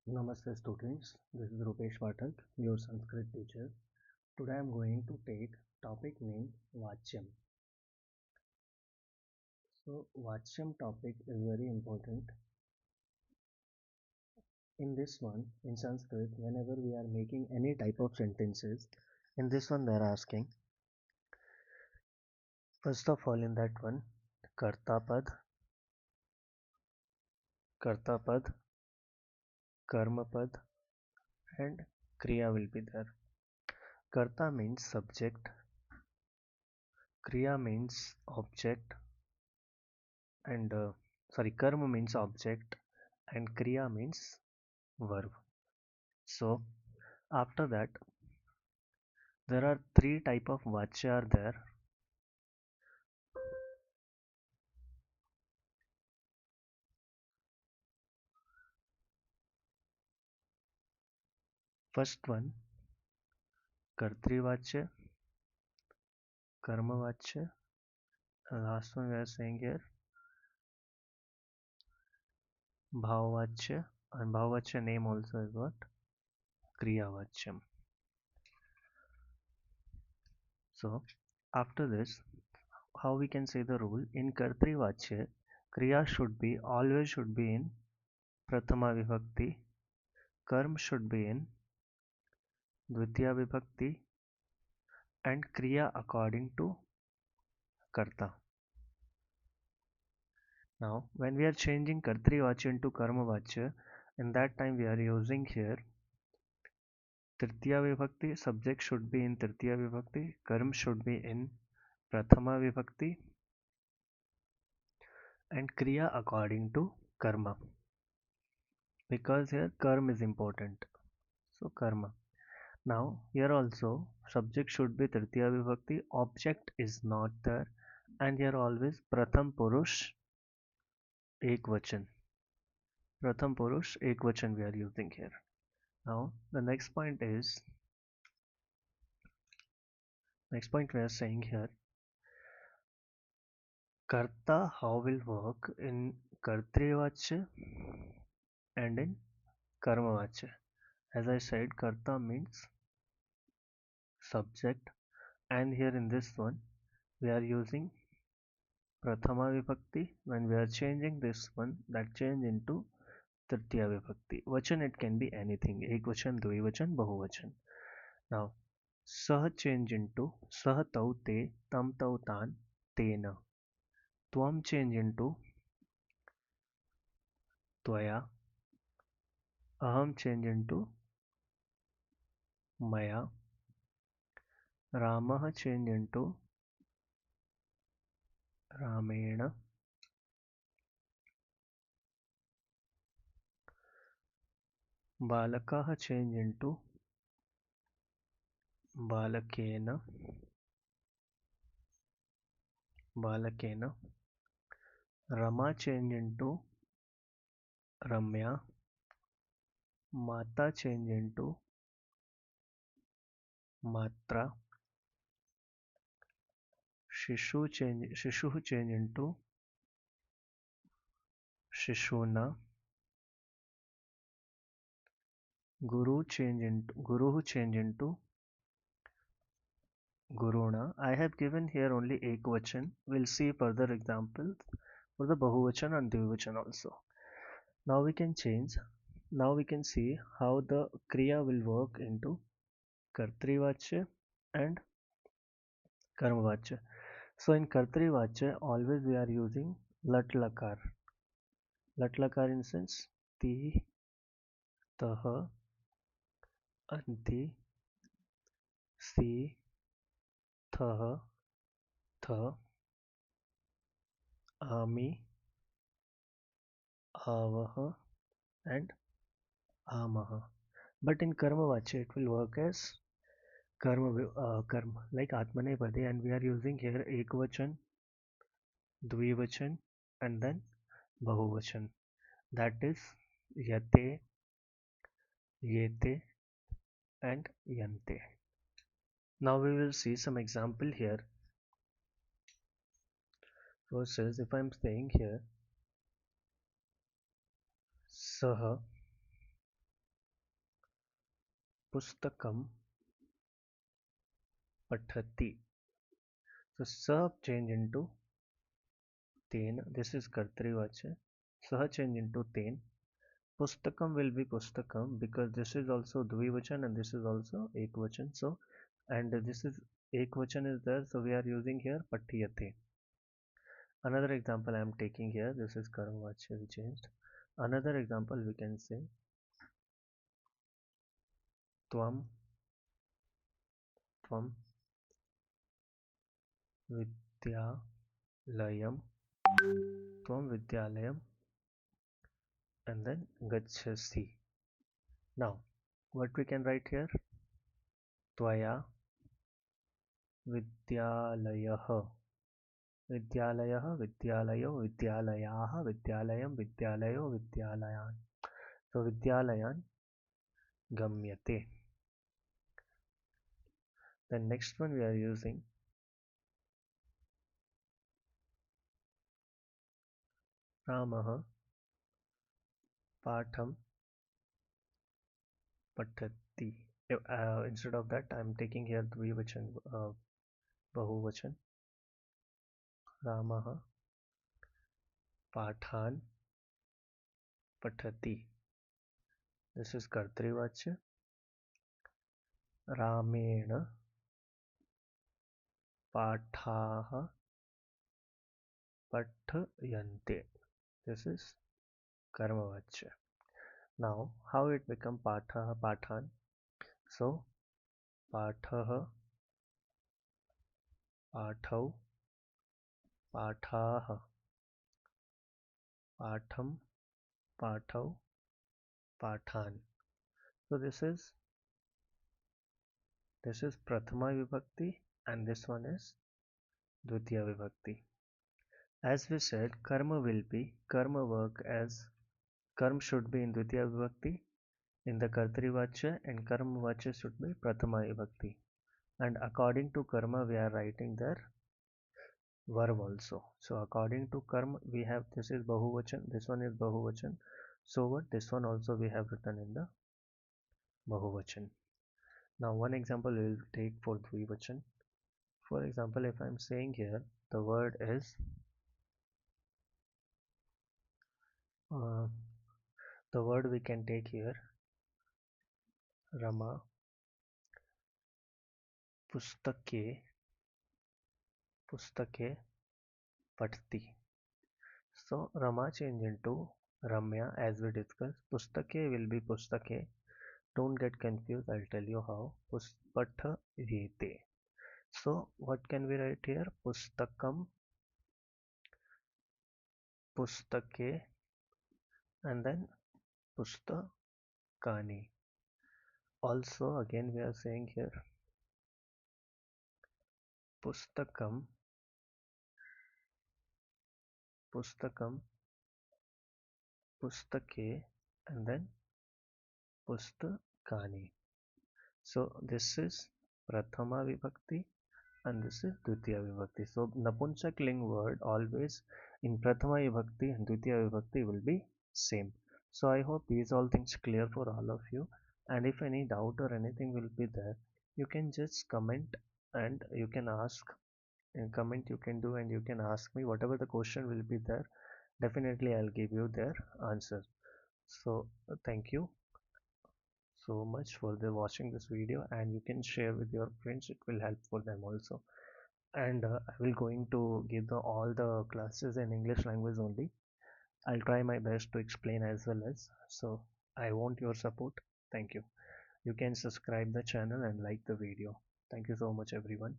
Namaste students, this is Pathak, your Sanskrit teacher. Today I am going to take topic named Vachyam. So Vachyam topic is very important. In this one, in Sanskrit, whenever we are making any type of sentences, in this one they are asking, first of all in that one, Karta Pad, Karma Pad and Kriya will be there. Karta means subject, Kriya means object and Karma means object and Kriya means verb. So after that there are three type of Vācya are there. First one Kartrivācya, Karmavācya, and last one we are saying here Bhavavācya, and Bhavavācya name also is what? Kriyavācyam. So after this, how we can say the rule in Kartrivācya, Kriya always should be in Prathama Vibhakti, Karm should be in Dvitiya Vibhakti and Kriya according to Karta. Now when we are changing Kartri Vācya into Karma Vācya, in that time we are using here Tritiya Vibhakti, subject should be in Tritiya Vibhakti, Karm should be in Prathama Vibhakti and Kriya according to Karma, because here Karma is important. So Karma. Now here also subject should be Tritiya Vibhakti, object is not there, and here always Pratham Purush Ekvachan. Pratham Purush Ekvachan we are using here. Now the next point we are saying here, Karta how will work in Kartrivācya and in Karmavācya. As I said, Karta means subject, and here in this one we are using Prathama Vibhakti. When we are changing this one, that change into Tritiya Vibhakti. Vachan it can be anything, Ekvachan, Dvivachan, Bahuvachan. Now Sah change into Sah Tau Te, Tam Tau Tan, Tena. Tvam change into Tvaya. Aham change into Maya. Ramah change into Ramena. Balakah change into Balakena. Rama change into Ramya. Mata change into Matra. Shishu change into Shishuna. Guruhu change into Guruna. I have given here only Ekvachan. We'll see further examples for the Bahuvachan and Dvivachan also. Now we can see how the Kriya will work into Kartrivācya and Karmavācya. So in Kartrivācya, always we are using Lat Lakar. Lat Lakar in sense Ti, Tah, Anti, Si, Thah, Tha, Ami, Avah and Amaha. But in Karmavācya it will work as Karma like Atmanepadi, and we are using here Ekvachan, Dvivachan and then Bahuvachan, that is Yate, Yete and Yante. Now we will see some example here. First is, if I am saying here Saha, Pustakam Pathati. So sab change into ten. This is Kartri Vacya. Sah change into ten. Pustakam will be Pustakam because this is also Dvivachan and this is also Ekvachan. So, and this is Ekvachan is there, so we are using here Pathyate. Another example I am taking here, this is Karma Vacya we changed. Another example we can say Tvam, Tvam Vidyalayam, Tvam Vidyalayam, and then Gachasi. Now, what we can write here? Tvaya Vidyalayah, Vidyalaya, Vidyalayo, Vidyalayah, Vidyalayam, Vidyalayo, Vidyalayan. So Vidyalayan Gamyate. The next one we are using Ramah Patham Patati. Instead of that, I am taking here Dvivachan, Bahuvachan. Ramah Pathan Patati. This is Kartri Vacya. Ramena Pathaha Pathayante. This is Karma Vacya. Now, how it become Pathaha Pathan? So, Pathaha Pathau Pathaha Patham Pathau Pathan. So this is Prathama Vibhakti and this one is Dvitiya Vibhakti. As we said, karma will be karma work as karma should be in Dvitiya Vibhakti in the Kartri Vacya and Karma Vacya should be Prathama Vibhakti. And according to karma we are writing their verb also. So according to karma we have this is Bahuvachan, this one is Bahuvachan. So what this one also we have written in the Bahuvachan. Now one example we will take for Dvivachan. For example, if I am saying here the word is the word we can take here Rama Pustake Patti. So Rama change into Ramya as we discussed. Pustake will be Pustake. Don't get confused. I'll tell you how. Puspatha Yete. So what can we write here? Pustakam, Pustake, and then Pustakani. Also again we are saying here Pustakam, Pustakam, Pustake, and then Pustakani. So this is Prathama Vibhakti and this is Dvitiya Vibhakti. So Napunsak word always in Prathama Vibhakti and Dvitiya Vibhakti will be same. So I hope these all things clear for all of you, and if any doubt or anything will be there, you can just comment and you can ask. In comment you can do and you can ask me whatever the question will be there. Definitely I'll give you their answer. So thank you so much for the watching this video, and you can share with your friends, it will help for them also. And I will going to give all the classes in English language only. I'll try my best to explain as well as, so I want your support. Thank you. You can subscribe the channel and like the video. Thank you so much everyone.